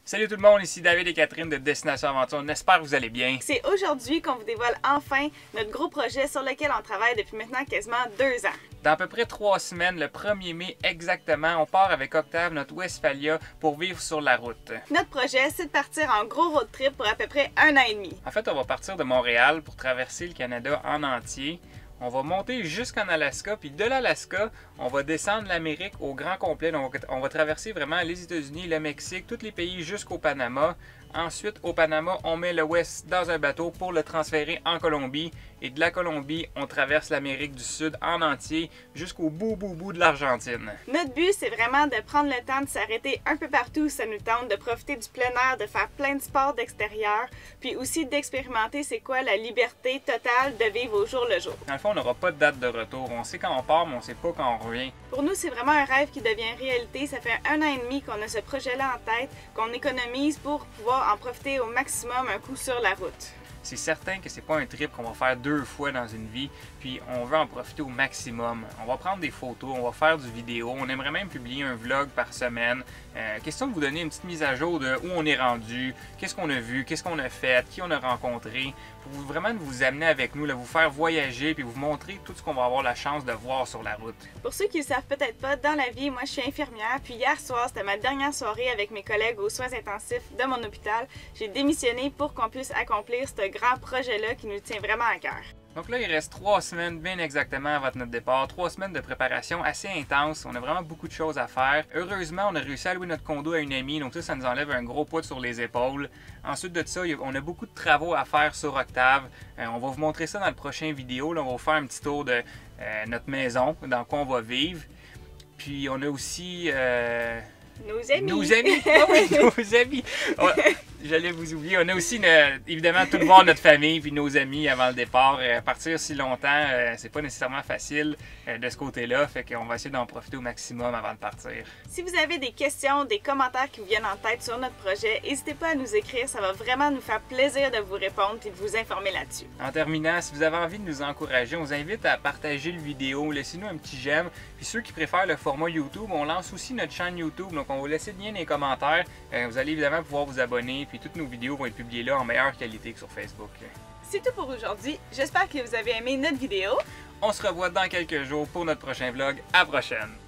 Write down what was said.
Salut tout le monde, ici David et Catherine de Destination Aventure. On espère que vous allez bien. C'est aujourd'hui qu'on vous dévoile enfin notre gros projet sur lequel on travaille depuis maintenant quasiment 2 ans. Dans à peu près 3 semaines, le 1er mai exactement, on part avec Octave, notre Westphalia, pour vivre sur la route. Notre projet, c'est de partir en gros road trip pour à peu près 1 an et demi. En fait, on va partir de Montréal pour traverser le Canada en entier. On va monter jusqu'en Alaska, puis de l'Alaska, on va descendre l'Amérique au grand complet. Donc, on va traverser vraiment les États-Unis, le Mexique, tous les pays jusqu'au Panama. Ensuite, au Panama, on met le West dans un bateau pour le transférer en Colombie. Et de la Colombie, on traverse l'Amérique du Sud en entier jusqu'au bout de l'Argentine. Notre but, c'est vraiment de prendre le temps de s'arrêter un peu partout où ça nous tente, de profiter du plein air, de faire plein de sports d'extérieur, puis aussi d'expérimenter c'est quoi la liberté totale de vivre au jour le jour. Dans le fond, on n'aura pas de date de retour. On sait quand on part, mais on sait pas quand on revient. Pour nous, c'est vraiment un rêve qui devient réalité. Ça fait 1 an et demi qu'on a ce projet-là en tête, qu'on économise pour pouvoir en profiter au maximum un coup sur la route. C'est certain que c'est pas un trip qu'on va faire 2 fois dans une vie, puis on veut en profiter au maximum. On va prendre des photos, on va faire du vidéo, on aimerait même publier un vlog par semaine. Question de vous donner une petite mise à jour de où on est rendu, qu'est-ce qu'on a vu, qu'est-ce qu'on a fait, qui on a rencontré, pour vraiment vous amener avec nous, là, vous faire voyager, puis vous montrer tout ce qu'on va avoir la chance de voir sur la route. Pour ceux qui ne le savent peut-être pas, dans la vie, moi je suis infirmière, puis hier soir, c'était ma dernière soirée avec mes collègues aux soins intensifs de mon hôpital. J'ai démissionné pour qu'on puisse accomplir ce grand projet-là qui nous tient vraiment à cœur. Donc là, il reste 3 semaines bien exactement avant notre départ. 3 semaines de préparation assez intense. On a vraiment beaucoup de choses à faire. Heureusement, on a réussi à louer notre condo à une amie. Donc ça nous enlève un gros poids sur les épaules. Ensuite de ça, on a beaucoup de travaux à faire sur Octave. On va vous montrer ça dans le prochain vidéo. Là, on va vous faire un petit tour de notre maison, dans quoi on va vivre. Puis on a aussi... Nos amis! Nos amis! Ah oui, nos amis! J'allais vous oublier. On a aussi, évidemment, tout voir notre famille puis nos amis avant le départ. Partir si longtemps, c'est pas nécessairement facile de ce côté-là. Fait qu'on va essayer d'en profiter au maximum avant de partir. Si vous avez des questions, des commentaires qui vous viennent en tête sur notre projet, n'hésitez pas à nous écrire. Ça va vraiment nous faire plaisir de vous répondre et de vous informer là-dessus. En terminant, si vous avez envie de nous encourager, on vous invite à partager le vidéo, laissez-nous un petit j'aime. Puis ceux qui préfèrent le format YouTube, on lance aussi notre chaîne YouTube. Donc on va vous laisser le lien dans les commentaires. Vous allez évidemment pouvoir vous abonner. Puis toutes nos vidéos vont être publiées là en meilleure qualité que sur Facebook. C'est tout pour aujourd'hui. J'espère que vous avez aimé notre vidéo. On se revoit dans quelques jours pour notre prochain vlog. À la prochaine!